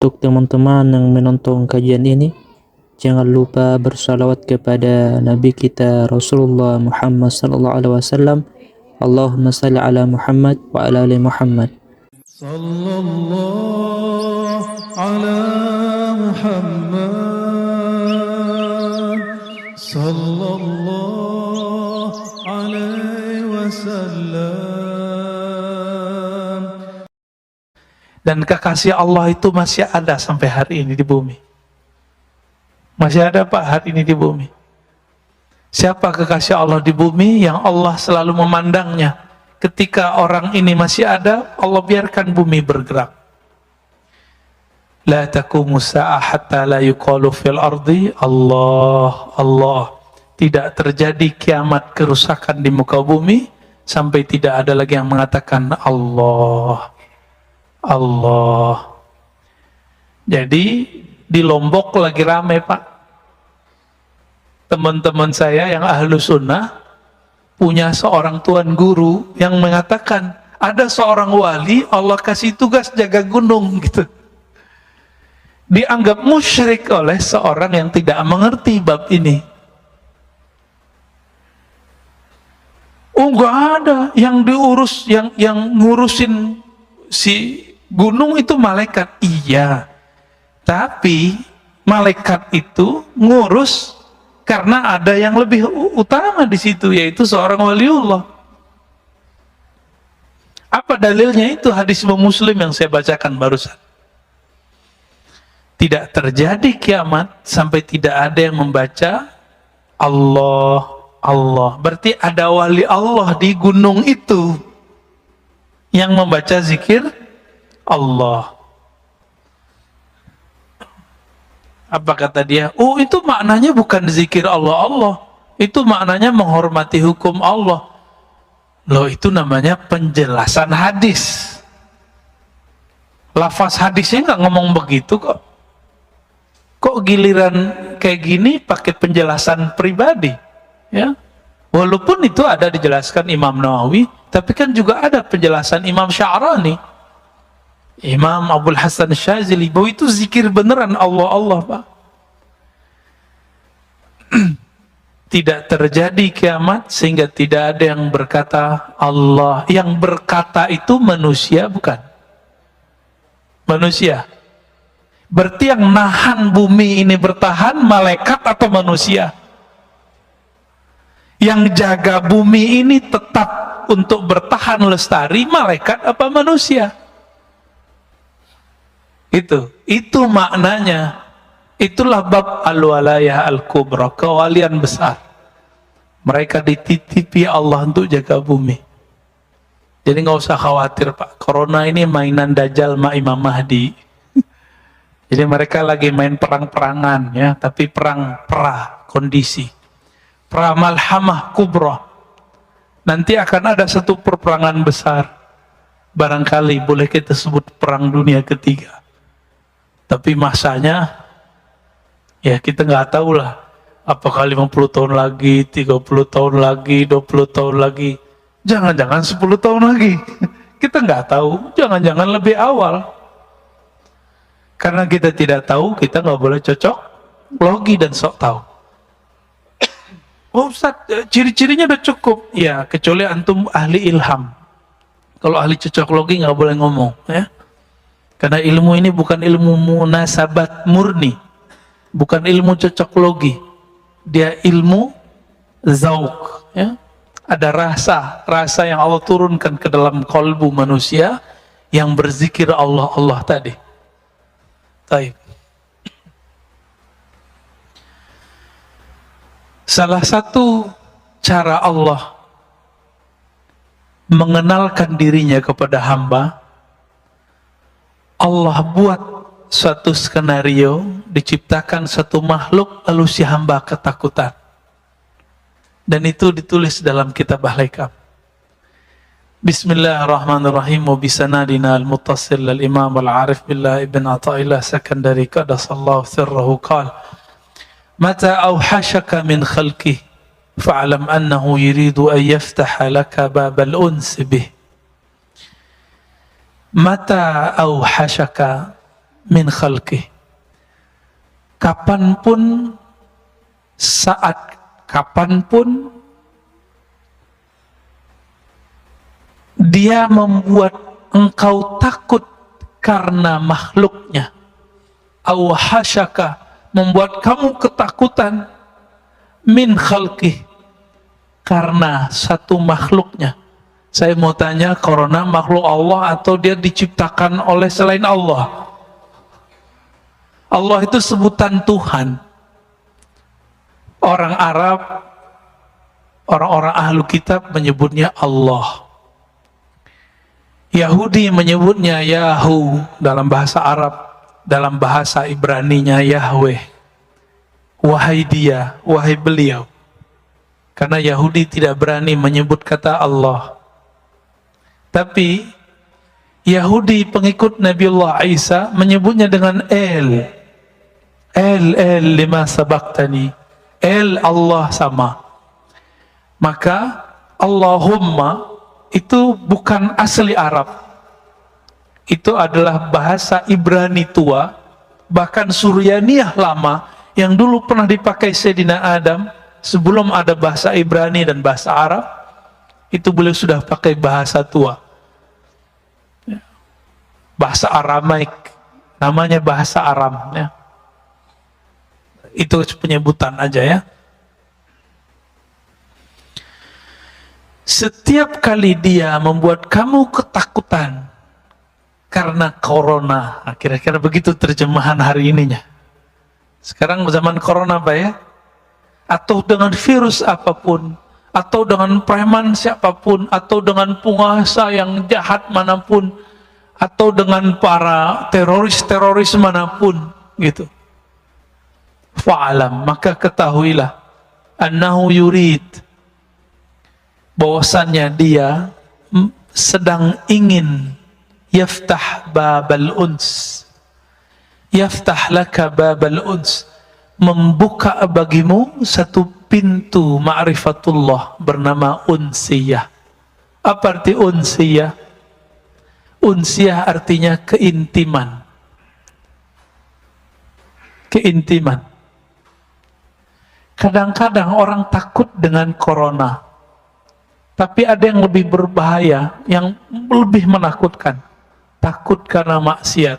Untuk teman-teman yang menonton kajian ini, jangan lupa bersalawat kepada Nabi kita Rasulullah Muhammad sallallahu alaihi wasallam. Allahumma salli ala Muhammad wa ala ali Muhammad. Sallallahu ala Muhammad sallallahu alaihi wasallam. Dan kekasih Allah itu masih ada sampai hari ini di bumi. Masih ada Pak hari ini di bumi. Siapa kekasih Allah di bumi yang Allah selalu memandangnya? Ketika orang ini masih ada, Allah biarkan bumi bergerak. La taqumu sa'ah hatta la yuqalu fil ardi Allah, Allah. Tidak terjadi kiamat kerusakan di muka bumi sampai tidak ada lagi yang mengatakan Allah. Allah. Jadi di Lombok lagi rame Pak. Teman-teman saya yang ahlu sunnah punya seorang tuan guru yang mengatakan ada seorang wali Allah kasih tugas jaga gunung gitu. Dianggap musyrik oleh seorang yang tidak mengerti bab ini. Oh enggak ada yang diurus, yang ngurusin si gunung itu malaikat. Iya, tapi malaikat itu ngurus karena ada yang lebih utama di situ, yaitu seorang waliullah. Apa dalilnya? Itu hadis Muslim yang saya bacakan barusan. Tidak terjadi kiamat sampai tidak ada yang membaca Allah, Allah. Berarti ada wali Allah di gunung itu yang membaca zikir Allah. Apa kata dia? Oh, itu maknanya bukan zikir Allah, Allah. Itu maknanya menghormati hukum Allah. Loh, itu namanya penjelasan hadis. Lafaz hadisnya nggak ngomong begitu kok. Kok giliran kayak gini pakai penjelasan pribadi? Ya, walaupun itu ada dijelaskan Imam Nawawi, tapi kan juga ada penjelasan Imam Sya'rani, Imam Abdul Hasan Syazili, bahwa itu zikir beneran Allah, Allah Pak. Tidak terjadi kiamat sehingga tidak ada yang berkata Allah. Yang berkata itu manusia bukan? Manusia. Berarti yang nahan bumi ini bertahan malaikat atau manusia? Yang jaga bumi ini tetap untuk bertahan lestari malaikat apa manusia? Itu maknanya. Itulah bab al-walayah al-kubra, kewalian besar. Mereka dititipi Allah untuk jaga bumi. Jadi nggak usah khawatir Pak, corona ini mainan Dajjal ma Imam Mahdi. Jadi mereka lagi main perang-perangan ya, tapi perang kondisi. Pra malhamah kubra. Nanti akan ada satu perperangan besar. Barangkali boleh kita sebut perang dunia ketiga. Tapi masanya ya kita nggak tahu lah, apakah 50 tahun lagi, 30 tahun lagi, 20 tahun lagi, jangan-jangan 10 tahun lagi. Kita nggak tahu, jangan-jangan lebih awal. Karena kita tidak tahu, kita nggak boleh cocok logi dan sok tahu. Oh Ustaz, ciri-cirinya udah cukup. Ya, kecuali antum ahli ilham. Kalau ahli cocok logi nggak boleh ngomong ya. Karena ilmu ini bukan ilmu munasabat murni, bukan ilmu cocok logi, dia ilmu zauk ya. Ada rasa yang Allah turunkan ke dalam kalbu manusia yang berzikir Allah, Allah tadi. Baik. Salah satu cara Allah mengenalkan dirinya kepada hamba, Allah buat suatu skenario, diciptakan satu makhluk, lalu si hamba ketakutan. Dan itu ditulis dalam kitab Al-Hikam. Bismillahirrahmanirrahim. Wa bisanadina al-muttasil al-imam al-arif billah ibn Ata'illah Sakandari qadasallahu sirrahu qala mata awhashaka min khalqih fa'alam annahu yuridu an yaftaha laka babal uns bih. Mata awhashaka min khalqih. Kapanpun, saat kapanpun dia membuat engkau takut karena makhluknya, aw hasyaka, membuat kamu ketakutan, min khalqih, karena satu makhluknya. Saya mau tanya, corona makhluk Allah atau dia diciptakan oleh selain Allah? Allah itu sebutan Tuhan. Orang Arab, orang-orang ahlu kitab menyebutnya Allah. Yahudi menyebutnya Yahu dalam bahasa Arab, dalam bahasa Ibraninya Yahweh. Wahai dia, wahai beliau. Karena Yahudi tidak berani menyebut kata Allah. Tapi Yahudi pengikut Nabiullah Isa menyebutnya dengan El lima sabaktani. El Allah sama. Maka Allahumma itu bukan asli Arab. Itu adalah bahasa Ibrani tua, bahkan Suryaniyah lama yang dulu pernah dipakai Sayyidina Adam sebelum ada bahasa Ibrani dan bahasa Arab. Itu beliau sudah pakai bahasa tua, bahasa Aramaik, namanya bahasa Aram ya. Itu penyebutan aja ya. Setiap kali dia membuat kamu ketakutan karena corona, nah, kira-kira begitu terjemahan hari ininya. Sekarang zaman corona Pak ya, atau dengan virus apapun, atau dengan preman siapapun, atau dengan penguasa yang jahat manapun, atau dengan para teroris manapun gitu. Fa'alam, maka ketahuilah, annahu yurid, bahwasannya dia sedang ingin yaftah babal uns, yaftah laka babal uns, membuka bagimu satu pintu ma'rifatullah bernama unsiyah. Apa arti unsiyah? Unsiyah artinya keintiman. Keintiman. Kadang-kadang orang takut dengan corona, tapi ada yang lebih berbahaya, yang lebih menakutkan. Takut karena maksiat,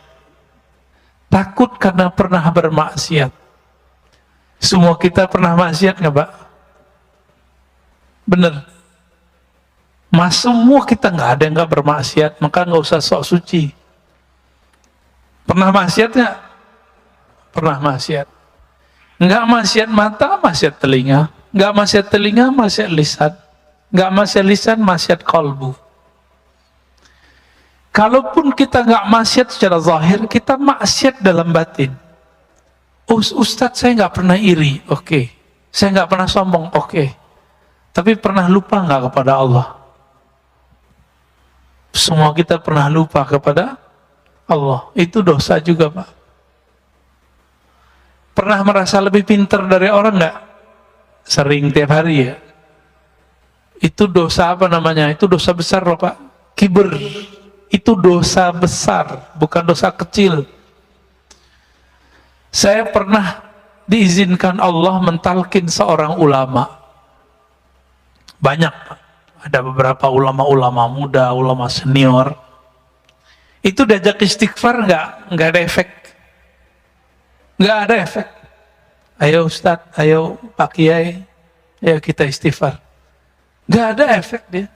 takut karena pernah bermaksiat. Semua kita pernah maksiat nggak Pak? Bener. Mas, semua kita nggak ada yang nggak bermaksiat, maka nggak usah sok suci. Pernah maksiat nggak? Pernah maksiat. Nggak maksiat mata, maksiat telinga. Nggak maksiat telinga, maksiat lisan. Nggak maksiat lisan, maksiat kalbu. Kalaupun kita nggak maksiat secara zahir, kita maksiat dalam batin. Ustadz, saya nggak pernah iri, oke. Saya nggak pernah sombong, oke. Tapi pernah lupa nggak kepada Allah? Semua kita pernah lupa kepada Allah. Itu dosa juga Pak. Pernah merasa lebih pintar dari orang nggak? Sering, tiap hari ya. Itu dosa apa namanya? Itu dosa besar loh Pak. Kibir. Itu dosa besar, bukan dosa kecil. Saya pernah diizinkan Allah mentalkin seorang ulama. Banyak, ada beberapa ulama-ulama muda, ulama senior. Itu diajak istighfar nggak ada efek. Nggak ada efek. Ayo Ustadz, ayo Pak Kiai, ayo kita istighfar. Nggak ada efek dia.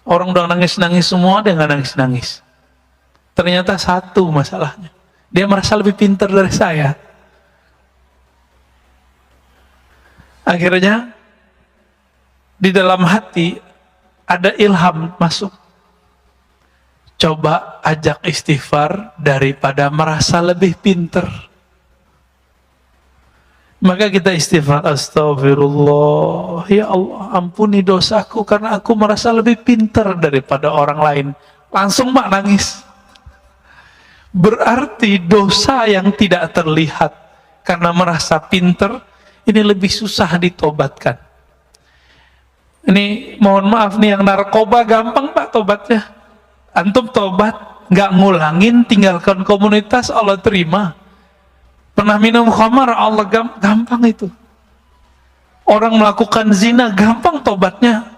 Orang udah nangis-nangis semua, dia nggak nangis-nangis. Ternyata satu masalahnya, dia merasa lebih pintar dari saya. Akhirnya di dalam hati ada ilham masuk. Coba ajak istighfar daripada merasa lebih pintar. Maka kita istighfar, astagfirullah, ya Allah ampuni dosaku karena aku merasa lebih pintar daripada orang lain. Langsung Mak nangis. Berarti dosa yang tidak terlihat karena merasa pintar ini lebih susah ditobatkan. Ini mohon maaf nih, yang narkoba gampang Pak tobatnya. Antum tobat nggak ngulangin, tinggalkan komunitas, Allah terima. Pernah minum khamar, Allah gampang itu. Orang melakukan zina, gampang tobatnya.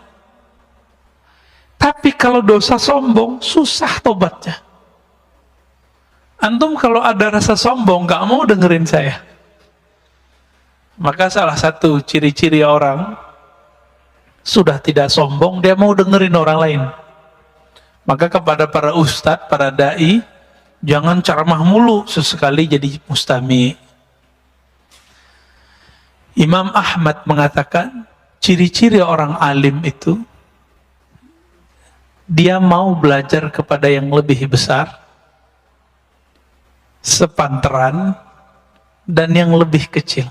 Tapi kalau dosa sombong, susah tobatnya. Antum kalau ada rasa sombong, nggak mau dengerin saya. Maka salah satu ciri-ciri orang sudah tidak sombong, dia mau dengerin orang lain. Maka kepada para ustadz, para da'i, jangan ceramah mulu, sesekali jadi mustami. Imam Ahmad mengatakan, ciri-ciri orang alim itu, dia mau belajar kepada yang lebih besar, sepantaran, dan yang lebih kecil.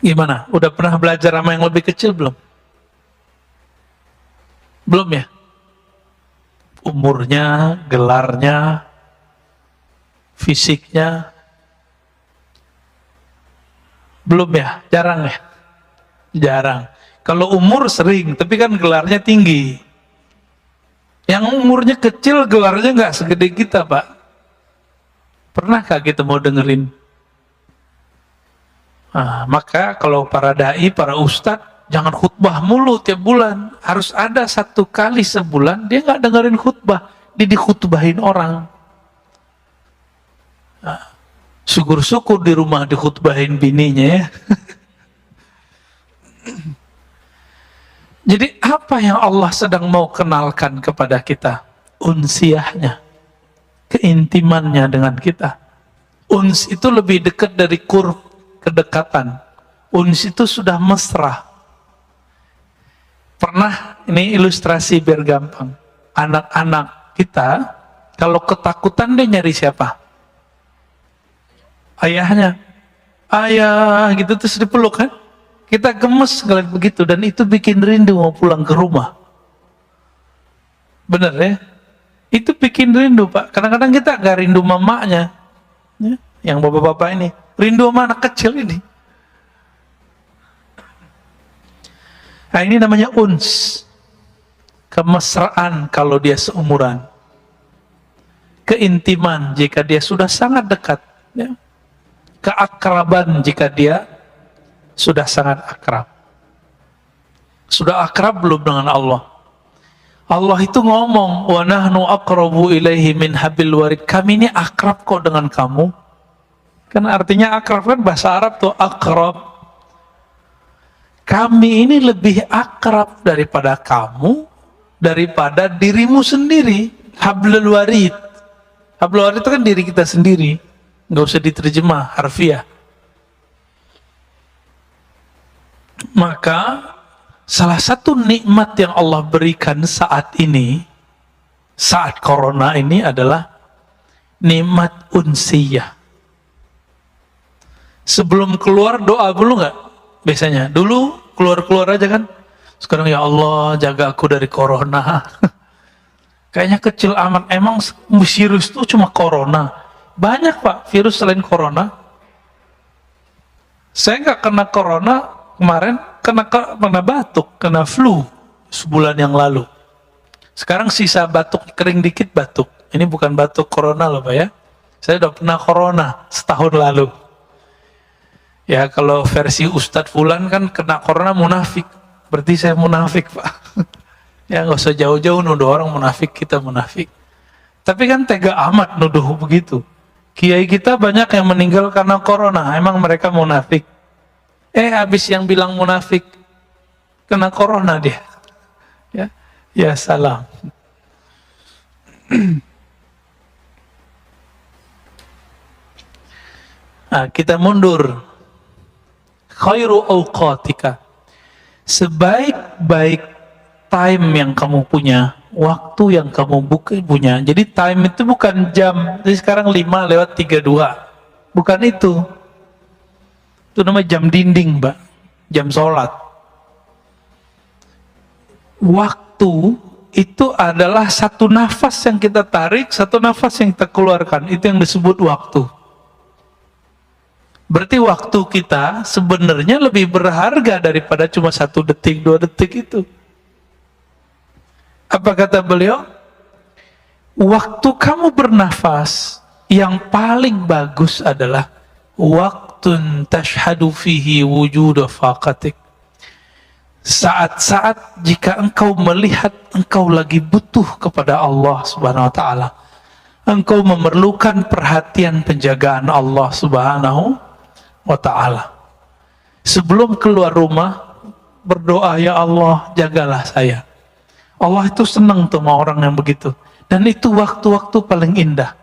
Gimana? Udah pernah belajar sama yang lebih kecil belum? Belum ya? Umurnya, gelarnya, fisiknya, belum ya? Jarang ya? Jarang. Kalau umur sering, tapi kan gelarnya tinggi. Yang umurnya kecil, gelarnya nggak segede kita, Pak. Pernahkah kita mau dengerin? Nah, maka kalau para da'i, para ustadz, jangan khutbah mulu tiap bulan. Harus ada satu kali sebulan, dia nggak dengerin khutbah, dia dikhutbahin orang. Nah, syukur-syukur di rumah dikhutbahin bininya ya. Jadi apa yang Allah sedang mau kenalkan kepada kita? Unsiyahnya, keintimannya dengan kita. Uns itu lebih dekat dari qurb, kedekatan. Uns itu sudah mesra. Pernah, ini ilustrasi biar gampang. Anak-anak kita, kalau ketakutan dia nyari siapa? Ayahnya. Ayah gitu terus dipeluk kan? Kita gemes ngeliat begitu, dan itu bikin rindu mau pulang ke rumah. Bener ya? Itu bikin rindu, Pak. Kadang-kadang kita gak rindu mamanya, ya? Yang bapak-bapak ini rindu sama anak kecil ini. Nah, ini namanya uns, kemesraan kalau dia seumuran, keintiman jika dia sudah sangat dekat, ya? Keakraban jika dia sudah sangat akrab. Sudah akrab belum dengan Allah? Allah itu ngomong, wa nahnu aqrabu ilaihi min hablil warid. Kami ini akrab kok dengan kamu. Kan artinya akrab kan bahasa Arab tuh akrab. Kami ini lebih akrab daripada kamu, daripada dirimu sendiri. Hablul warid. Hablul warid itu kan diri kita sendiri. Nggak usah diterjemah harfiah. Maka salah satu nikmat yang Allah berikan saat ini, saat corona ini adalah nikmat unsiyah. Sebelum keluar doa dulu nggak? Biasanya dulu keluar aja kan. Sekarang ya Allah jaga aku dari corona. Kayaknya kecil amat. Emang virus itu cuma corona? Banyak Pak virus selain corona. Saya nggak kena corona kemarin, kena batuk, kena flu sebulan yang lalu. Sekarang sisa batuk kering dikit batuk. Ini bukan batuk corona loh Pak ya. Saya udah pernah corona setahun lalu. Ya kalau versi Ustadz Fulan kan kena corona munafik. Berarti saya munafik Pak. Ya nggak usah jauh-jauh nuduh orang munafik, kita munafik. Tapi kan tega amat nuduh begitu. Kiai kita banyak yang meninggal karena corona. Emang mereka munafik? Habis yang bilang munafik kena corona dia. Ya salam. Nah, kita mundur. Khairu awqatika. Sebaik-baik time yang kamu punya, waktu yang kamu punya. Jadi time itu bukan jam. Jadi sekarang 5:32. Bukan itu. Itu namanya jam dinding, Mbak. Jam sholat. Waktu itu adalah satu nafas yang kita tarik, satu nafas yang kita keluarkan. Itu yang disebut waktu. Berarti waktu kita sebenarnya lebih berharga daripada cuma 1 detik, 2 detik itu. Apa kata beliau? Waktu kamu bernafas, yang paling bagus adalah waktun tashhadu fihi wujuda faqatik. Saat-saat jika engkau melihat engkau lagi butuh kepada Allah Subhanahu wa taala. Engkau memerlukan perhatian penjagaan Allah Subhanahu wa ta'ala. Sebelum keluar rumah, berdoa, ya Allah, jagalah saya. Allah itu senang tuh sama orang yang begitu. Dan itu waktu-waktu paling indah.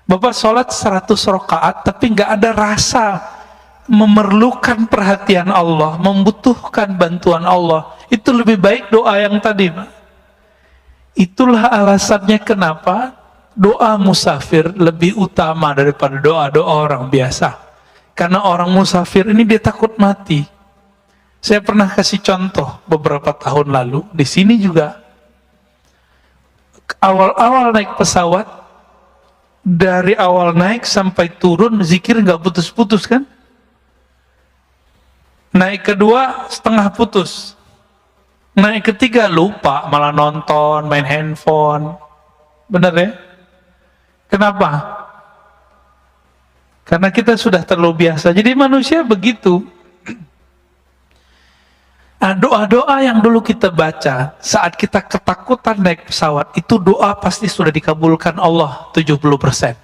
Bapak sholat 100 rakaat, tapi nggak ada rasa memerlukan perhatian Allah, membutuhkan bantuan Allah. Itu lebih baik doa yang tadi, Pak. Itulah alasannya kenapa doa musafir lebih utama daripada doa-doa orang biasa. Karena orang musafir ini dia takut mati. Saya pernah kasih contoh beberapa tahun lalu, di sini juga. Awal-awal naik pesawat, dari awal naik sampai turun, zikir nggak putus-putus kan? Naik kedua, setengah putus. Naik ketiga, lupa, malah nonton, main handphone. Benar ya? Kenapa? Karena kita sudah terlalu biasa. Jadi manusia begitu. Nah, doa-doa yang dulu kita baca saat kita ketakutan naik pesawat, itu doa pasti sudah dikabulkan Allah 70%.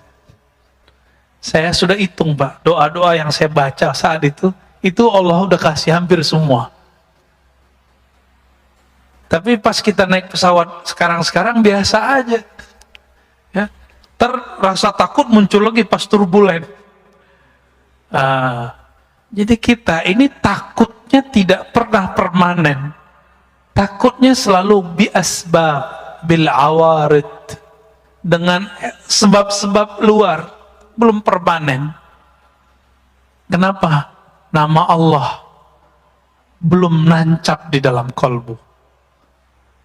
Saya sudah hitung, Pak, doa-doa yang saya baca saat itu Allah udah kasih hampir semua. Tapi pas kita naik pesawat sekarang biasa aja. Ya. Rasa takut muncul lagi pas turbulen. Jadi kita ini takutnya tidak pernah permanen. Takutnya selalu biasbab, bil awarid, dengan sebab-sebab luar, belum permanen. Kenapa? Nama Allah belum nancap di dalam kolbu.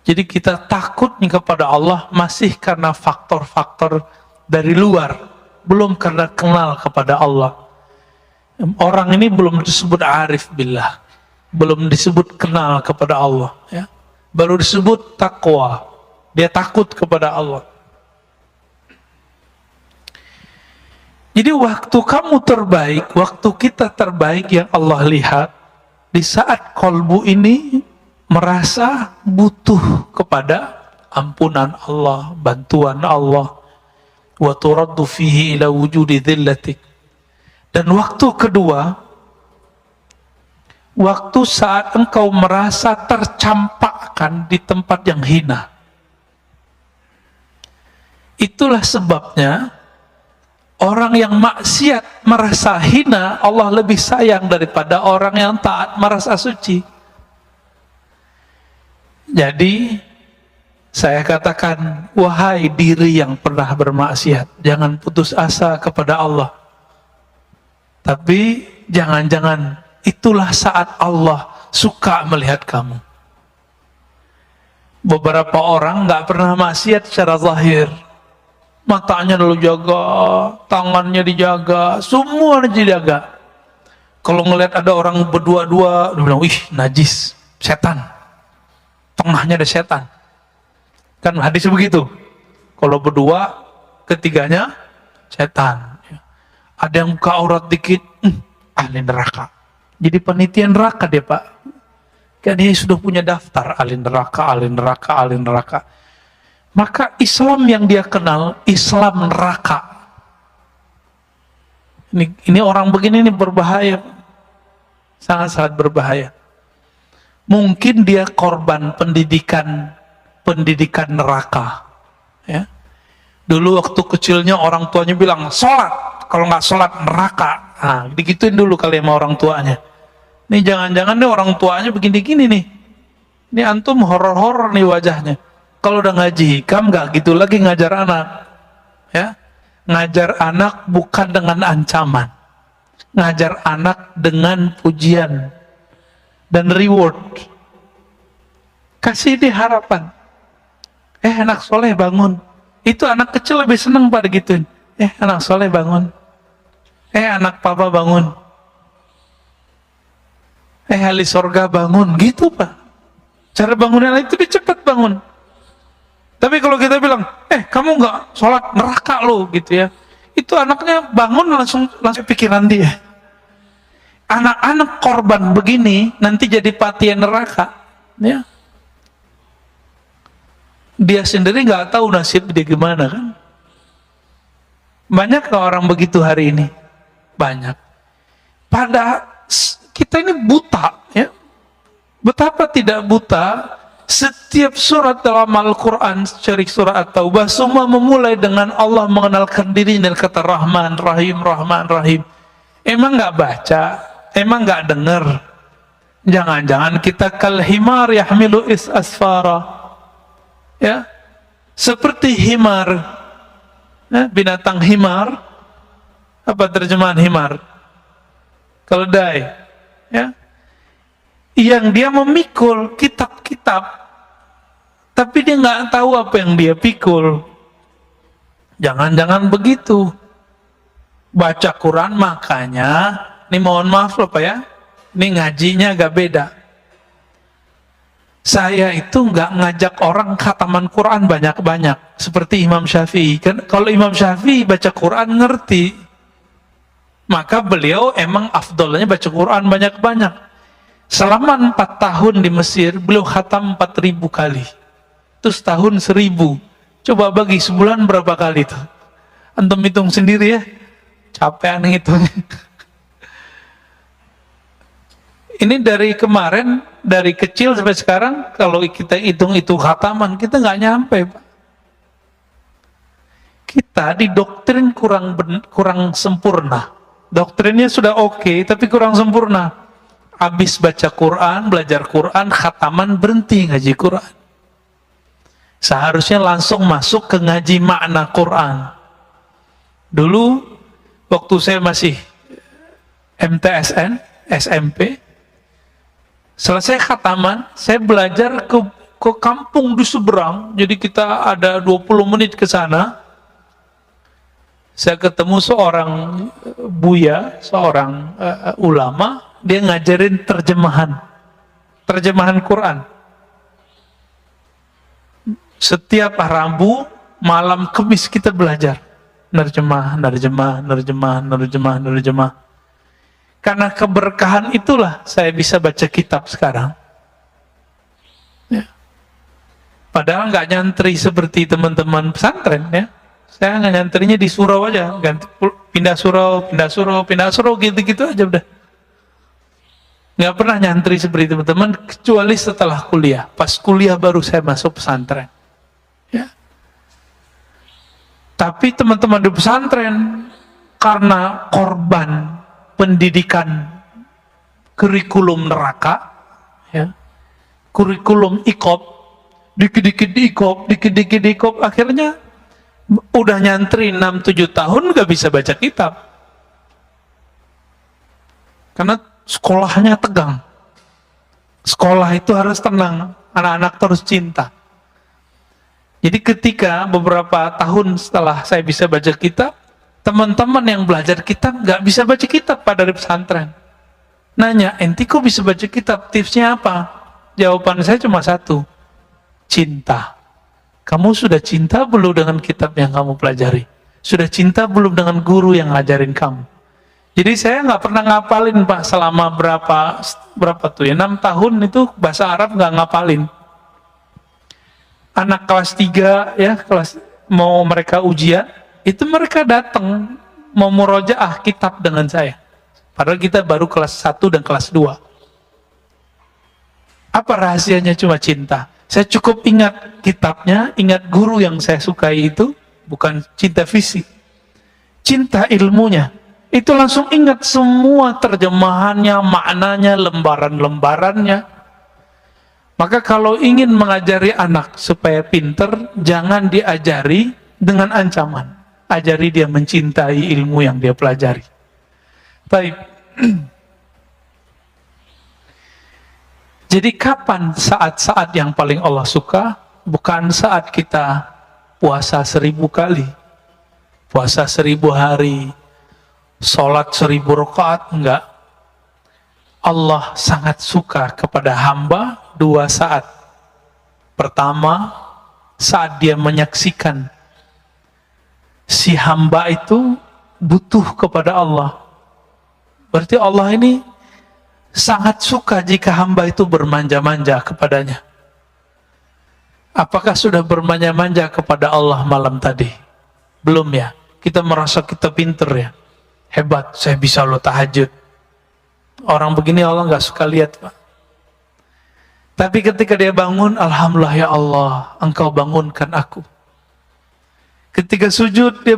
Jadi kita takutnya kepada Allah masih karena faktor-faktor dari luar, belum karena kenal kepada Allah. Orang ini belum disebut arif billah, belum disebut kenal kepada Allah, ya. Baru disebut takwa, dia takut kepada Allah. Jadi waktu kamu terbaik, waktu kita terbaik yang Allah lihat, di saat kolbu ini merasa butuh kepada ampunan Allah, bantuan Allah, wa turaddu fihi ila wujudi dhillatik. Dan waktu kedua, waktu saat engkau merasa tercampakkan di tempat yang hina. Itulah sebabnya orang yang maksiat merasa hina, Allah lebih sayang daripada orang yang taat merasa suci. Jadi saya katakan, wahai diri yang pernah bermaksiat, jangan putus asa kepada Allah. Tapi jangan-jangan itulah saat Allah suka melihat kamu. Beberapa orang nggak pernah maksiat secara zahir. Matanya dulu jaga, tangannya dijaga, semua dijaga. Kalau ngelihat ada orang berdua-dua, dia bilang, wih, najis, setan. Tengahnya ada setan. Kan hadis begitu. Kalau berdua, ketiganya setan. Ada yang buka aurat dikit, ahli neraka. Jadi panitia neraka dia, Pak. Kan dia sudah punya daftar ahli neraka, ahli neraka, ahli neraka. Maka Islam yang dia kenal, Islam neraka. Ini orang begini ini berbahaya. Sangat-sangat berbahaya. Mungkin dia korban pendidikan neraka. Ya. Dulu waktu kecilnya orang tuanya bilang, sholat. Kalau nggak sholat neraka. Nah, digituin dulu kali sama orang tuanya. Nih jangan-jangan nih orang tuanya begini-gini nih. Ini antum horor-horor nih wajahnya. Kalau udah ngaji hikam nggak gitu lagi ngajar anak. Ya, ngajar anak bukan dengan ancaman. Ngajar anak dengan pujian dan reward. Kasih dia harapan. Anak soleh bangun. Itu anak kecil lebih senang pada gituin. Anak soleh bangun. Anak papa bangun. Ahli sorga bangun. Gitu Pak. Cara bangunnya itu dia cepat bangun. Tapi kalau kita bilang, kamu nggak sholat, neraka lo gitu ya. Itu anaknya bangun langsung pikiran dia. Anak-anak korban begini nanti jadi patian neraka. Ya. Dia sendiri nggak tahu nasib dia gimana kan. Banyak orang begitu hari ini. Banyak. Pada kita ini buta ya. Betapa tidak buta. Setiap surat dalam Al-Quran, cari surat At-Taubah, semua memulai dengan Allah mengenalkan diri dan kata Rahman, Rahim, Rahman, Rahim. Emang nggak baca? Emang nggak dengar? Jangan-jangan kita kalhimar yahmilu asfara. Ya, seperti himar. Ya, binatang himar. Apa terjemahan himar? Keledai. Ya. Yang dia memikul kitab-kitab, tapi dia nggak tahu apa yang dia pikul. Jangan-jangan begitu. Baca Quran makanya, ini mohon maaf loh Pak ya, ini ngajinya agak beda. Saya itu nggak ngajak orang khataman Quran banyak-banyak, seperti Imam Syafi'i. Kan kalau Imam Syafi'i baca Quran ngerti, maka beliau emang afdolnya baca Quran banyak-banyak. Selama 4 tahun di Mesir, beliau khatam 4.000 kali. Itu setahun 1.000. Coba bagi sebulan berapa kali itu? Antum hitung sendiri ya. Capek ngitungnya. Ini dari kemarin, dari kecil sampai sekarang, kalau kita hitung itu khataman, kita nggak nyampe, Pak. Kita didoktrin kurang sempurna. Doktrinnya sudah oke, tapi kurang sempurna. Habis baca Quran, belajar Quran, khataman, berhenti ngaji Quran. Seharusnya langsung masuk ke ngaji makna Quran. Dulu, waktu saya masih MTSN, SMP, selesai khataman, saya belajar ke kampung di seberang, jadi kita ada 20 menit ke sana. Saya ketemu seorang buya, seorang ulama, dia ngajarin terjemahan Quran. Setiap Rabu, malam Kamis kita belajar nerjemah. Karena keberkahan itulah saya bisa baca kitab sekarang. Ya. Padahal nggak nyantri seperti teman-teman pesantren ya. Saya nggak nyantrinya di surau aja, pindah surau, gitu-gitu aja udah. Nggak pernah nyantri seperti teman-teman, kecuali setelah kuliah. Pas kuliah baru saya masuk pesantren. Ya. Tapi teman-teman di pesantren, karena korban pendidikan kurikulum neraka, ya, kurikulum ikop, dikit-dikit diikop, akhirnya udah nyantri 6-7 tahun gak bisa baca kitab. Karena sekolahnya tegang. Sekolah itu harus tenang, anak-anak terus cinta. Jadi ketika beberapa tahun setelah saya bisa baca kitab, teman-teman yang belajar kitab gak bisa baca kitab pada dari pesantren. Nanya, enti kok bisa baca kitab? Tipsnya apa? Jawaban saya cuma satu, cinta. Kamu sudah cinta belum dengan kitab yang kamu pelajari? Sudah cinta belum dengan guru yang ngajarin kamu? Jadi saya nggak pernah ngapalin Pak selama berapa tuh ya, 6 tahun itu bahasa Arab nggak ngapalin. Anak kelas 3 ya, mau mereka ujian, itu mereka datang mau murojaah kitab dengan saya. Padahal kita baru kelas 1 dan kelas 2. Apa rahasianya? Cuma cinta. Saya cukup ingat kitabnya, ingat guru yang saya sukai itu, bukan cinta fisik. Cinta ilmunya. Itu langsung ingat semua terjemahannya, maknanya, lembaran-lembarannya. Maka kalau ingin mengajari anak supaya pinter, jangan diajari dengan ancaman. Ajari dia mencintai ilmu yang dia pelajari. Baik. Jadi kapan saat-saat yang paling Allah suka? Bukan saat kita puasa 1000 kali, puasa 1000 hari, sholat 1000 rakaat, enggak. Allah sangat suka kepada hamba 2 saat. Pertama, saat dia menyaksikan si hamba itu butuh kepada Allah. Berarti Allah ini sangat suka jika hamba itu bermanja-manja kepadanya. Apakah sudah bermanja-manja kepada Allah malam tadi? Belum ya? Kita merasa kita pinter ya. Hebat, saya bisa lo tahajud. Orang begini Allah nggak suka lihat, Pak. Tapi ketika dia bangun, alhamdulillah ya Allah, Engkau bangunkan aku. Ketika sujud, dia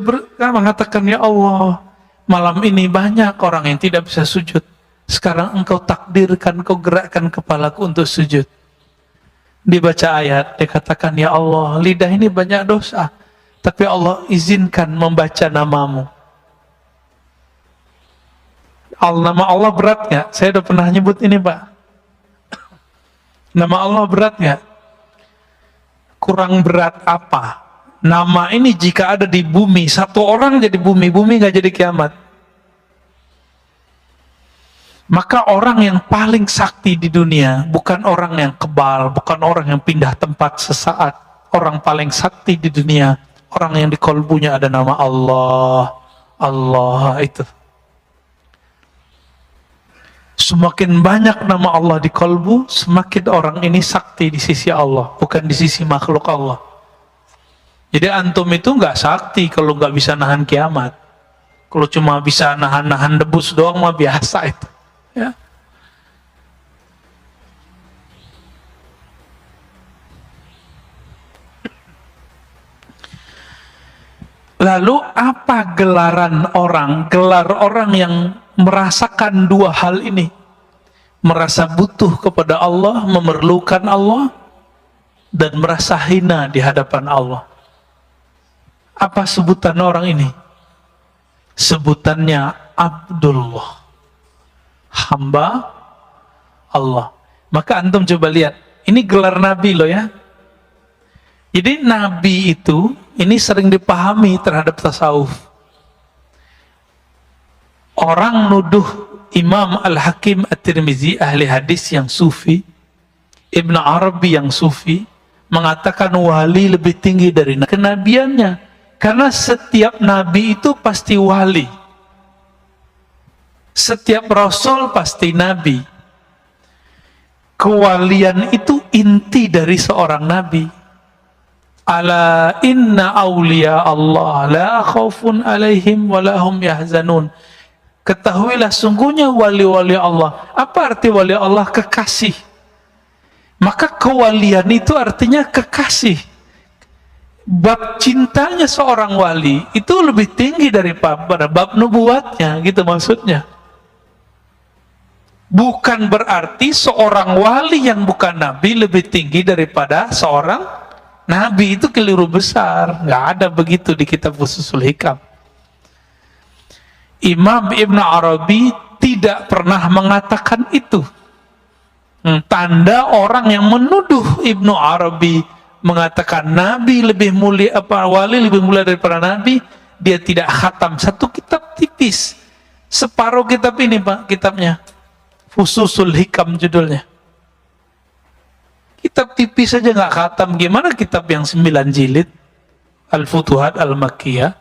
mengatakan, ya Allah, malam ini banyak orang yang tidak bisa sujud. Sekarang Engkau takdirkan, Engkau gerakkan kepalaku untuk sujud. Dibaca ayat, dia katakan, ya Allah, lidah ini banyak dosa, tapi Allah izinkan membaca namamu. Nama Allah berat nggak? Saya udah pernah nyebut ini, Pak. Nama Allah berat nggak? Kurang berat apa? Nama ini jika ada di bumi, satu orang jadi bumi nggak jadi kiamat. Maka orang yang paling sakti di dunia bukan orang yang kebal, bukan orang yang pindah tempat sesaat. Orang paling sakti di dunia, orang yang di kolbunya ada nama Allah. Allah itu. Semakin banyak nama Allah di kolbu, semakin orang ini sakti di sisi Allah, bukan di sisi makhluk Allah. Jadi antum itu nggak sakti kalau nggak bisa nahan kiamat. Kalau cuma bisa nahan debus doang mah biasa itu. Ya. Lalu apa gelaran orang? Gelar orang yang merasakan 2 hal ini. Merasa butuh kepada Allah, memerlukan Allah, dan merasa hina di hadapan Allah. Apa sebutan orang ini? Sebutannya Abdullah, hamba Allah. Maka antum coba lihat, ini gelar Nabi loh ya. Jadi Nabi itu, ini sering dipahami terhadap tasawuf. Orang nuduh Imam Al-Hakim At-Tirmizi, ahli hadis yang sufi, Ibn Arabi yang sufi, mengatakan wali lebih tinggi dari kenabiannya. Karena setiap nabi itu pasti wali. Setiap rasul pasti nabi. Kewalian itu inti dari seorang nabi. Ala inna awliya Allah la khawfun alaihim wa lahum yahzanun. Ketahuilah sungguhnya wali-wali Allah. Apa arti wali Allah? Kekasih. Maka kewalian itu artinya kekasih. Bab cintanya seorang wali itu lebih tinggi daripada bab nubuatnya, gitu maksudnya. Bukan berarti seorang wali yang bukan nabi lebih tinggi daripada seorang nabi. Itu keliru besar. Nggak ada begitu di kitab Fususul Hikam. Imam Ibn Arabi tidak pernah mengatakan itu. Tanda orang yang menuduh Ibn Arabi mengatakan nabi lebih mulia, wali lebih mulia daripada nabi, dia tidak khatam satu kitab tipis, separuh kitab ini Pak, kitabnya Fususul Hikam judulnya. Kitab tipis saja nggak khatam, gimana kitab yang 9 jilid Al-Futuhat Al-Makkiyah.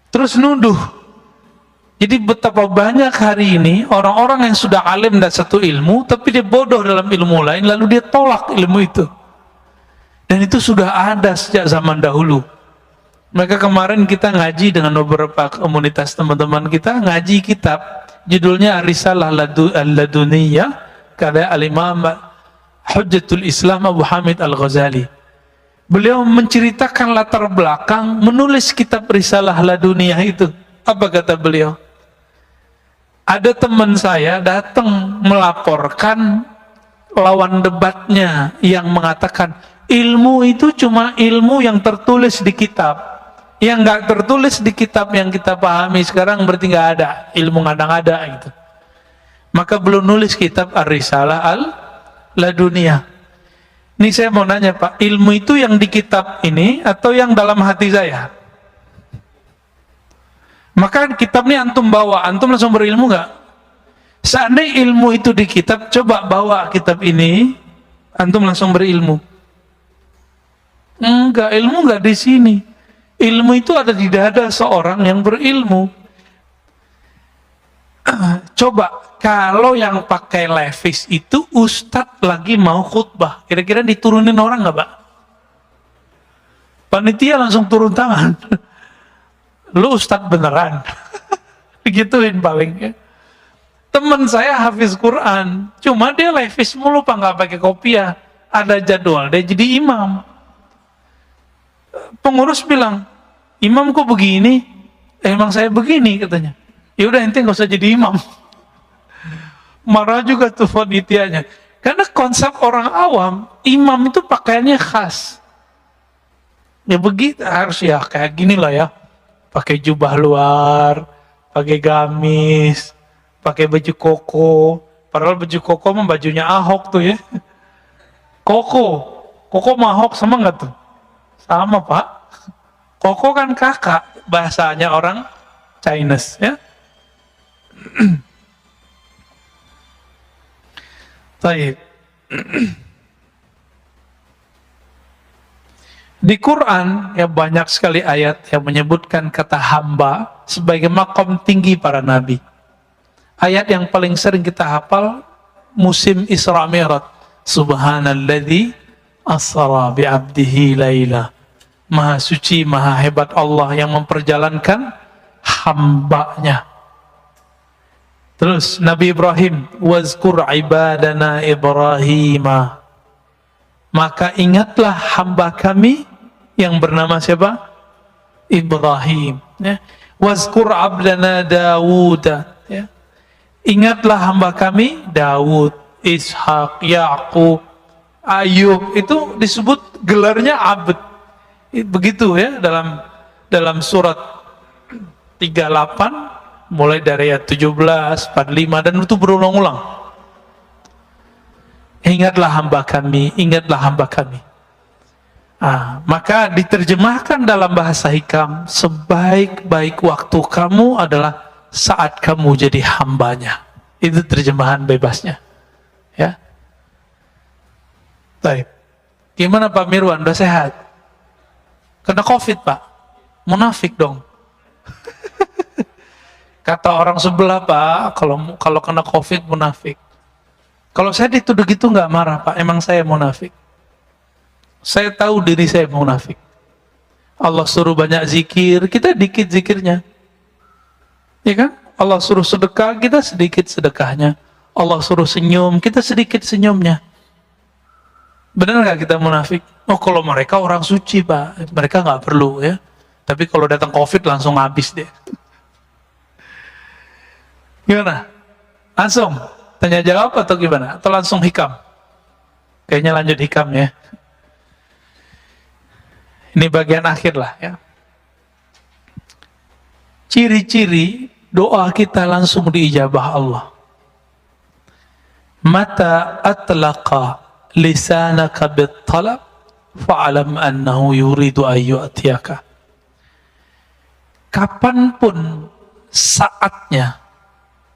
Terus nuduh. Jadi betapa banyak hari ini orang-orang yang sudah alim dan satu ilmu, tapi dia bodoh dalam ilmu lain, lalu dia tolak ilmu itu. Dan itu sudah ada sejak zaman dahulu. Maka kemarin kita ngaji dengan beberapa komunitas teman-teman kita, ngaji kitab judulnya Risalah Al-Laduniyah karya Al-Imam Hujjatul Islam Abu Hamid Al-Ghazali. Beliau menceritakan latar belakang menulis kitab Risalah Laduniyah itu. Apa kata beliau? Ada teman saya datang melaporkan lawan debatnya yang mengatakan ilmu itu cuma ilmu yang tertulis di kitab. Yang nggak tertulis di kitab yang kita pahami sekarang berarti nggak ada, ilmu ngada-ngada gitu. Maka belum nulis kitab Ar-Risalah Al-Laduniyah. Ini saya mau nanya Pak, ilmu itu yang di kitab ini atau yang dalam hati saya? Maka kitab ini antum bawa, antum langsung berilmu nggak? Seandainya ilmu itu di kitab, coba bawa kitab ini, antum langsung berilmu. Enggak, ilmu enggak di sini. Ilmu itu ada di dada seorang yang berilmu. Coba, kalau yang pakai levis itu ustadz lagi mau khutbah, kira-kira diturunin orang nggak, Pak? Panitia langsung turun tangan. Lu ustadz beneran. Digituin paling ya. Temen saya hafiz Quran, cuma dia levis mulu, Pak, nggak pakai kopiah. Ada jadwal, dia jadi imam. Pengurus bilang, imam kok begini? Emang saya begini, katanya. Ya udah, ente nggak usah jadi imam. Marah juga tuh panitianya. Karena konsep orang awam, imam itu pakaiannya khas. Ya begitu, harus ya kayak gini lah ya. Pakai jubah luar, pakai gamis, pakai baju koko. Padahal baju koko mah bajunya Ahok tuh ya. Koko mah Ahok sama nggak tuh? Sama, Pak. Koko kan kakak, bahasanya orang Chinese ya. Baik. Di Quran ya banyak sekali ayat yang menyebutkan kata hamba sebagai makom tinggi para nabi. Ayat yang paling sering kita hafal musim Isra Mi'raj. Subhanalladzi asra bi 'abdihi laila. Maha suci, maha hebat Allah yang memperjalankan hambanya. Terus Nabi Ibrahim, wazkur ibadana Ibrahimah. Maka ingatlah hamba kami yang bernama siapa? Ibrahim. Ya. Wazkur abdana Dawud. Ya. Ingatlah hamba kami Dawud, Ishak, Yakub, Ayub. Itu disebut gelarnya abd. Begitu ya dalam surat 38 mulai dari ayat 17, 45 dan itu berulang-ulang. Ingatlah hamba kami, ingatlah hamba kami. Maka diterjemahkan dalam bahasa hikam, sebaik-baik waktu kamu adalah saat kamu jadi hambanya. Itu terjemahan bebasnya. Ya. Baik. Gimana Pak Mirwan, udah sehat? Kena COVID, Pak. Munafik dong. Kata orang sebelah, Pak, kalau kena COVID munafik. Kalau saya dituduh gitu nggak marah, Pak. Emang saya munafik. Saya tahu diri saya munafik. Allah suruh banyak zikir, kita dikit zikirnya. Ya kan? Allah suruh sedekah, kita sedikit sedekahnya. Allah suruh senyum, kita sedikit senyumnya. Benar nggak kita munafik? Oh, kalau mereka orang suci, Pak, mereka nggak perlu ya. Tapi kalau datang COVID langsung habis deh. Gimana? Langsung tanya jawab atau gimana? Atau langsung hikam? Kayaknya lanjut hikam ya. Ini bagian akhir lah ya. Ciri-ciri doa kita langsung diijabah Allah. Mata atlaqa lisanaka bit-talab fa'alam annahu yuridu ayyu'tiyaka. Kapanpun saatnya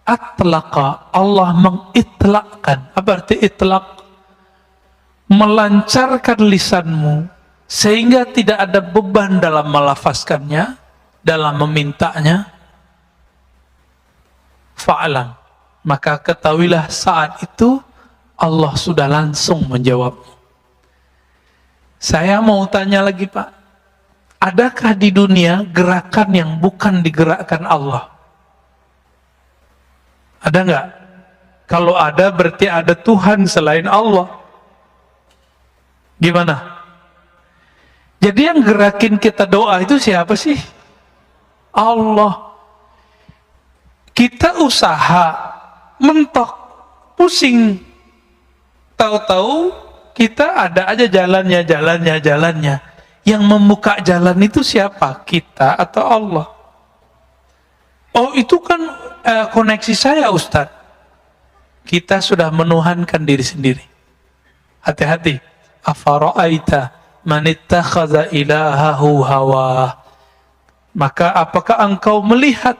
atlaqa, Allah mengitlakkan. Apa arti itlak? Melancarkan lisanmu sehingga tidak ada beban dalam melafazkannya, dalam memintanya. Fa'alam, maka ketahuilah saat itu Allah sudah langsung menjawab. Saya mau tanya lagi, Pak, adakah di dunia gerakan yang bukan digerakkan Allah? Ada nggak? Kalau ada berarti ada Tuhan selain Allah. Gimana? Jadi yang gerakin kita doa itu siapa sih? Allah. Kita usaha, mentok, pusing. Tahu-tahu kita ada aja jalannya. Yang membuka jalan itu siapa? Kita atau Allah? Oh, itu kan koneksi saya, Ustaz. Kita sudah menuhankan diri sendiri. Hati-hati. Afara'aita man ittakhadha ilahahu hawa. Maka apakah engkau melihat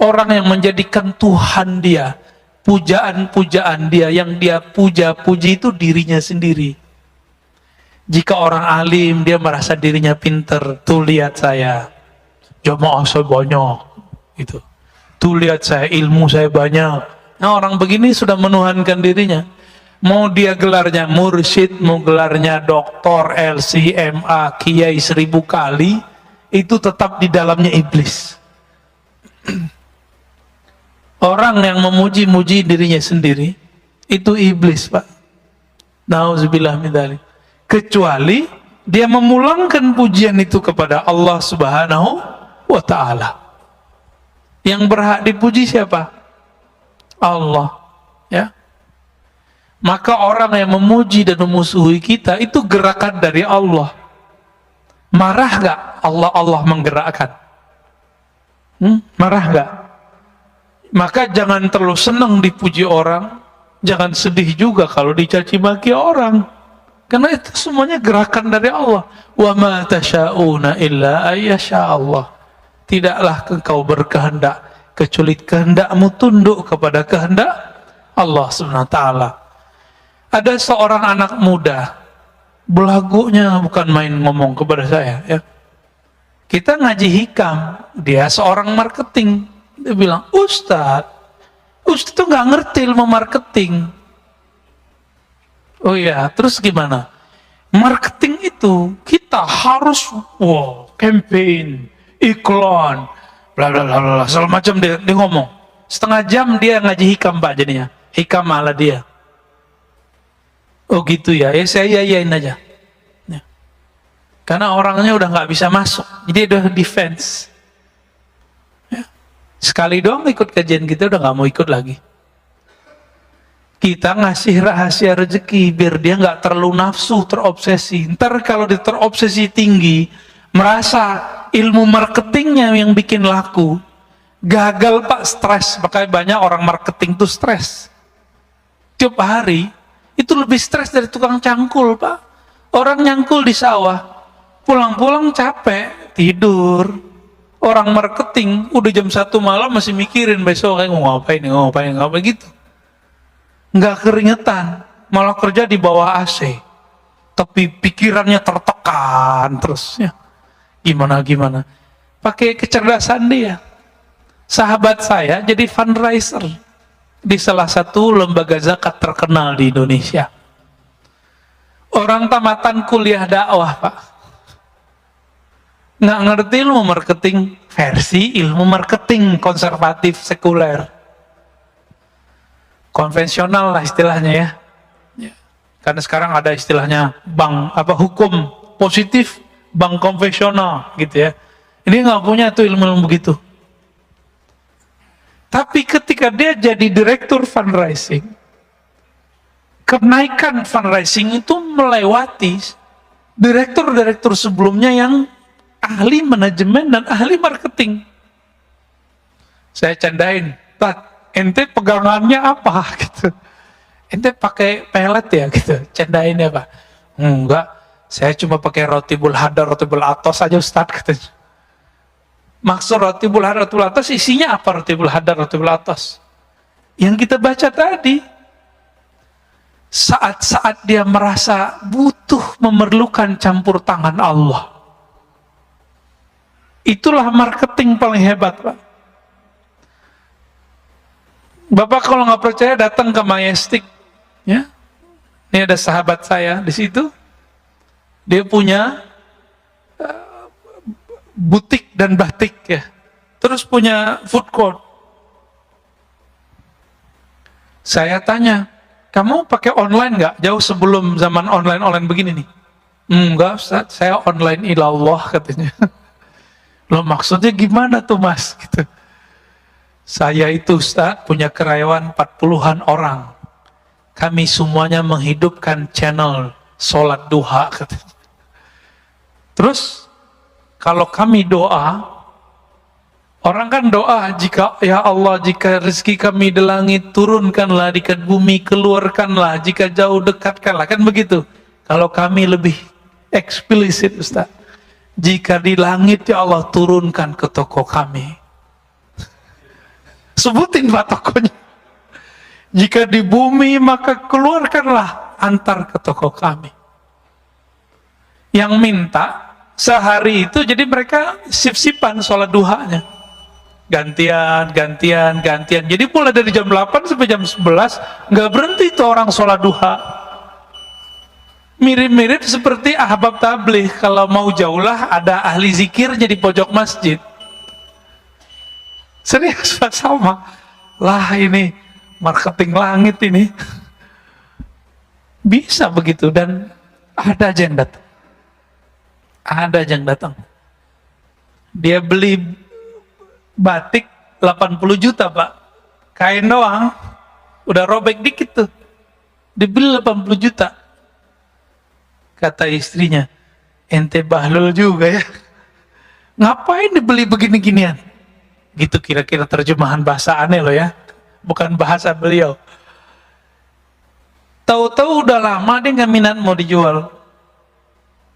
orang yang menjadikan Tuhan dia, pujaan-pujaan dia, yang dia puja-puji itu dirinya sendiri. Jika orang alim, dia merasa dirinya pinter. Tuh lihat saya, jamaah saya banyak. Gitu. Tuh lihat saya, ilmu saya banyak. Nah, orang begini sudah menuhankan dirinya. Mau dia gelarnya mursyid, mau gelarnya doktor, LCMA, kiai 1000 kali, itu tetap di dalamnya iblis. Orang yang memuji-muji dirinya sendiri, itu iblis, Pak. Nauzubillah min dzalik. Kecuali dia memulangkan pujian itu kepada Allah Subhanahu wa ta'ala. Yang berhak dipuji siapa? Allah. Ya. Maka orang yang memuji dan memusuhi kita, itu gerakan dari Allah. Marah gak Allah menggerakkan? Marah gak? Maka jangan terlalu senang dipuji orang, jangan sedih juga kalau dicaci maki orang, karena itu semuanya gerakan dari Allah. Wa ma tasyauna illa ayyasha Allah. Tidaklah engkau berkehendak kecuali kehendakmu tunduk kepada kehendak Allah Subhanahu wa taala. Ada seorang anak muda, belagunya bukan main ngomong kepada saya, ya. Kita ngaji hikam, dia seorang marketing. Dia bilang, Ustadz itu nggak ngerti ilmu marketing. Oh iya, terus gimana? Marketing itu kita harus campaign, iklan, bla bla bla bla, segala macam dia ngomong. Setengah jam dia ngaji hikam, Pak, jadinya. Hikam malah dia. Oh gitu ya, saya yayain aja. Ya. Karena orangnya udah nggak bisa masuk, jadi udah defense. Ya. Sekali doang ikut kajian kita udah nggak mau ikut lagi. Kita ngasih rahasia rezeki biar dia nggak terlalu nafsu, terobsesi. Ntar kalau dia terobsesi tinggi, merasa ilmu marketingnya yang bikin laku, gagal, Pak, stres. Makanya banyak orang marketing tuh stres. Tiap hari itu lebih stres dari tukang cangkul, Pak. Orang nyangkul di sawah, pulang-pulang capek, tidur. Orang marketing udah jam 1 malam masih mikirin besok kayak ngapain gitu. Nggak keringetan, malah kerja di bawah AC. Tapi pikirannya tertekan terus, ya. Gimana? Pakai kecerdasan dia. Sahabat saya jadi fundraiser di salah satu lembaga zakat terkenal di Indonesia. Orang tamatan kuliah dakwah, Pak. Nggak ngerti ilmu marketing versi ilmu marketing konservatif sekuler. Konvensional lah istilahnya, ya. Karena sekarang ada istilahnya hukum positif, bank konvensional gitu, ya. Ini nggak punya tuh ilmu begitu. Tapi ketika dia jadi direktur fundraising, kenaikan fundraising itu melewati direktur-direktur sebelumnya yang ahli manajemen dan ahli marketing. Saya candain, ente pegangannya apa gitu? Ente pakai pelet ya gitu? Candain ya, Pak? Enggak, saya cuma pakai roti bulhadar, roti bulatos aja, Ustadz, katanya. Maksud roti bulhadar, roti bulatos isinya apa? Roti bulhadar, roti bulatos yang kita baca tadi. Saat-saat dia merasa butuh, memerlukan campur tangan Allah, itulah marketing paling hebat, Pak. Bapak kalau nggak percaya datang ke Majestic, ya. Ini ada sahabat saya di situ, dia punya butik dan batik, ya. Terus punya food court. Saya tanya, kamu pakai online nggak? Jauh sebelum zaman online begini nih. Enggak, Ustaz, saya online ilallah, katanya. Loh, maksudnya gimana tuh, Mas? Gitu. Saya itu, Ustaz, punya karyawan 40-an orang. Kami semuanya menghidupkan channel sholat duha, katanya. Terus kalau kami doa, orang kan doa, jika ya Allah, jika rezeki kami di langit, turunkanlah, di bumi keluarkanlah, jika jauh dekatkanlah, kan begitu. Kalau kami lebih eksplisit, Ustaz, jika di langit ya Allah turunkan ke toko kami. Sebutin Pak tokonya. Jika di bumi maka keluarkanlah antar ke toko kami. Yang minta sehari itu jadi mereka sip-sipan sholat duhanya. Gantian. Jadi mulai dari jam 8 sampai jam 11 nggak berhenti tuh orang sholat duha. Mirip-mirip seperti ahbab tabligh, kalau mau jauhlah ada ahli zikirnya di pojok masjid. Serius Pak, sama. Lah ini marketing langit ini. Bisa begitu, dan ada aja yang datang. Ada aja yang datang. Dia beli batik 80 juta Pak. Kain doang. Udah robek dikit tuh. Dibeli 80 juta. Kata istrinya, ente bahlul juga ya. Ngapain dibeli begini-ginian? Gitu kira-kira terjemahan bahasa aneh loh ya. Bukan bahasa beliau. Tahu-tahu udah lama dia nggak minat mau dijual.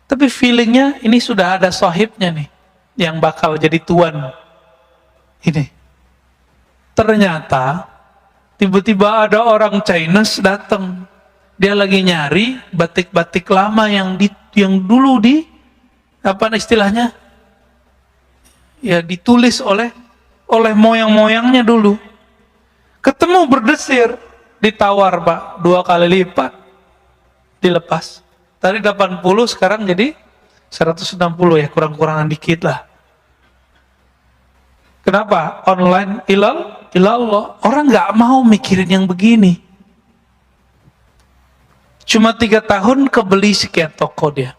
Tapi feelingnya ini sudah ada sahibnya nih. Yang bakal jadi tuan. Ini. Ternyata tiba-tiba ada orang Chinese datang. Dia lagi nyari batik-batik lama yang dulu apa istilahnya? Ya ditulis oleh moyang-moyangnya dulu. Ketemu berdesir, ditawar Pak, 2 kali lipat. Dilepas. Tadi 80 sekarang jadi 160 ya, kurang-kurangan dikit lah. Kenapa? Online ilallah. Orang nggak mau mikirin yang begini. Cuma 3 tahun kebeli sekian toko dia.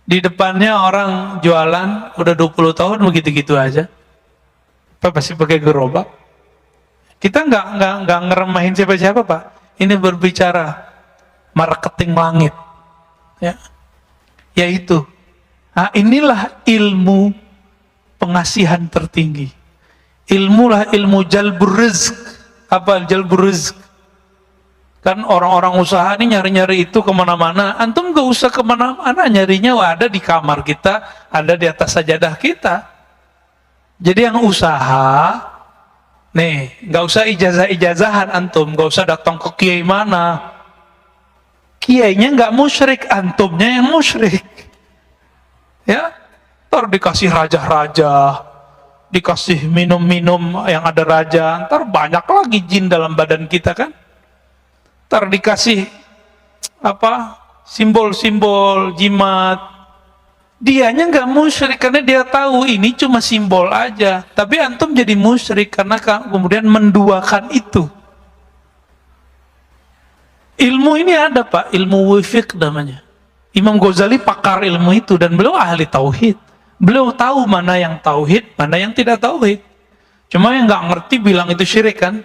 Di depannya orang jualan udah 20 tahun begitu-gitu aja. Pak pasti pakai gerobak. Kita nggak ngeremahin siapa-siapa Pak. Ini berbicara marketing langit. Ya. Yaitu. Nah, inilah ilmu pengasihan tertinggi. Ilmulah ilmu jalbur rizq. Apa jalbur rizq? Kan orang-orang usaha ini nyari-nyari itu kemana-mana. Antum gak usah kemana-mana, nyarinya ada di kamar kita, ada di atas sajadah kita. Jadi yang usaha, nih, gak usah ijazah-ijazahan antum, gak usah datang ke kiai mana. Kiainya gak musyrik, antumnya yang musyrik. Ya, ntar dikasih raja-raja, dikasih minum-minum yang ada raja, ntar banyak lagi jin dalam badan kita kan. Ntar dikasih apa simbol-simbol jimat. Dianya nggak musyrik karena dia tahu ini cuma simbol aja. Tapi antum jadi musyrik karena kemudian menduakan itu. Ilmu ini ada Pak, ilmu wifiq namanya. Imam Ghazali pakar ilmu itu dan beliau ahli tauhid. Beliau tahu mana yang tauhid, mana yang tidak tauhid. Cuma yang nggak ngerti bilang itu syirik kan.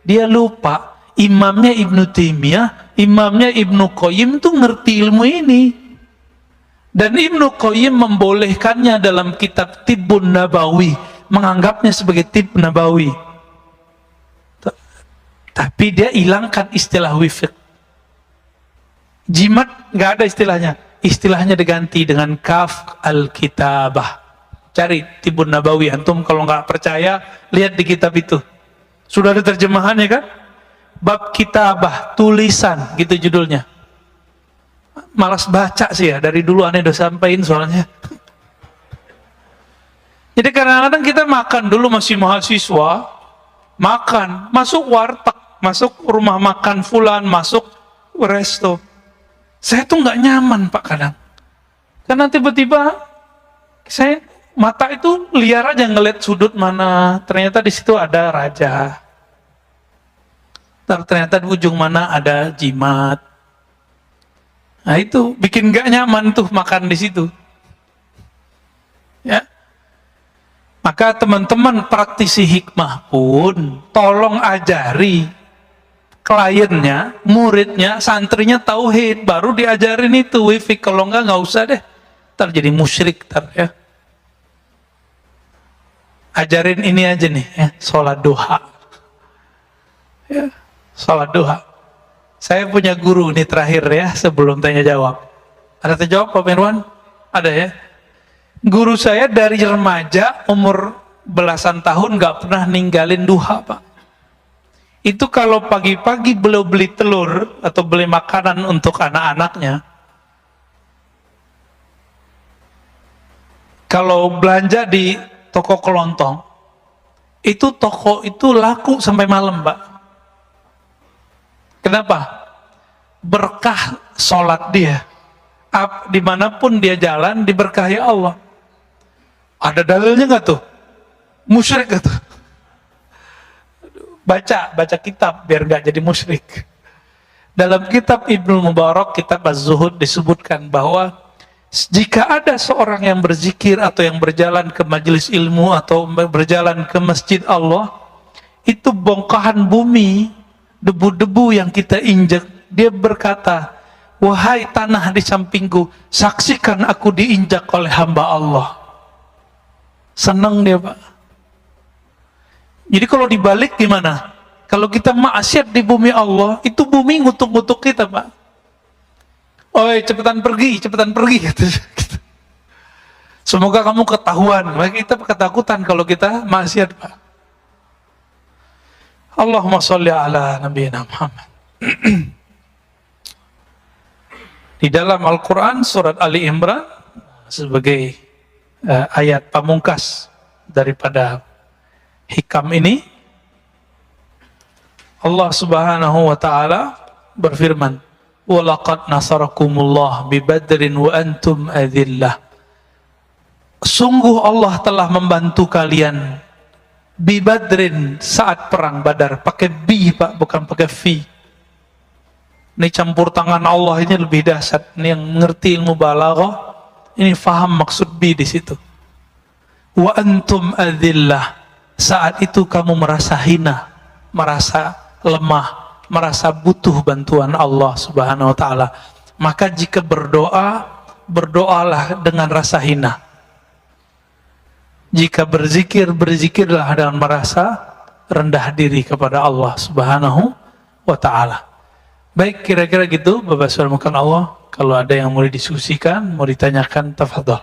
Dia lupa. Imamnya Ibnu Taimiyah, imamnya Ibnu Qayyim tuh ngerti ilmu ini. Dan Ibnu Qayyim membolehkannya dalam kitab Tibbun Nabawi, menganggapnya sebagai tib nabawi. Tapi dia hilangkan istilah wifiq. Jimat nggak ada istilahnya. Istilahnya diganti dengan kaf al-kitabah. Cari Tibbun Nabawi, antum kalau nggak percaya lihat di kitab itu. Sudah ada terjemahannya kan? Bab kitabah, tulisan, gitu judulnya. Malas baca sih ya, dari dulu aneh udah sampein soalnya. Jadi kadang-kadang kita makan dulu masih mahasiswa, makan, masuk warteg, masuk rumah makan fulan, masuk resto. Saya tuh nggak nyaman Pak kadang. Karena tiba-tiba saya mata itu liar aja ngeliat sudut mana, ternyata di situ ada raja. Ternyata di ujung mana ada jimat. Nah itu bikin gak nyaman tuh makan di situ. Ya. Maka teman-teman praktisi hikmah pun tolong ajari kliennya, muridnya, santrinya tauhid, baru diajarin itu wifiq. Kalau nggak usah deh. Ntar jadi musyrik ntar ya. Ajarin ini aja nih ya, sholat duha. Ya. Salat duha. Saya punya guru nih terakhir ya sebelum tanya jawab. Ada tanya jawab Pak Mirwan? Ada ya? Guru saya dari remaja umur belasan tahun nggak pernah ninggalin duha, Pak. Itu kalau pagi-pagi beliau beli telur atau beli makanan untuk anak-anaknya, kalau belanja di toko kelontong, itu toko itu laku sampai malam, Pak. Kenapa? Berkah sholat dia. Dimanapun dia jalan, diberkahi Allah. Ada dalilnya nggak tuh? Musyrik nggak tuh? Baca kitab biar nggak jadi musyrik. Dalam kitab Ibnu Mubarak, kitab Az-Zuhud, disebutkan bahwa jika ada seorang yang berzikir atau yang berjalan ke majelis ilmu atau berjalan ke masjid Allah, itu bongkahan bumi, debu-debu yang kita injak, dia berkata, wahai tanah di sampingku, saksikan aku diinjak oleh hamba Allah. Senang dia, Pak. Jadi kalau dibalik gimana? Kalau kita maksiat di bumi Allah, itu bumi ngutuk-ngutuk kita, Pak. Oi, cepetan pergi, gitu. Semoga kamu ketahuan. Kita ketakutan kalau kita maksiat, Pak. Allahumma sholli ala nabiyina Muhammad. Di dalam Al-Quran surat Ali Imran sebagai ayat pamungkas daripada hikam ini, Allah Subhanahu wa taala berfirman, "Wa laqad nasarakumullah bi Badrin wa antum adillah." Sungguh Allah telah membantu kalian bi Badrin saat perang Badar. Pakai bi, Pak, bukan pakai fi. Ini campur tangan Allah ini lebih dahsyat. Ini yang mengerti ilmu balaghah, ini faham maksud bi di situ. Wa antum adillah. Saat itu kamu merasa hina, merasa lemah, merasa butuh bantuan Allah Subhanahu wa taala. Maka jika berdoa, berdoalah dengan rasa hina. Jika berzikir, berzikirlah dengan merasa rendah diri kepada Allah Subhanahu wa taala. Baik, kira-kira gitu Bapak Saudara mukan Allah. Kalau ada yang mau didiskusikan, mau ditanyakan, tafadhol.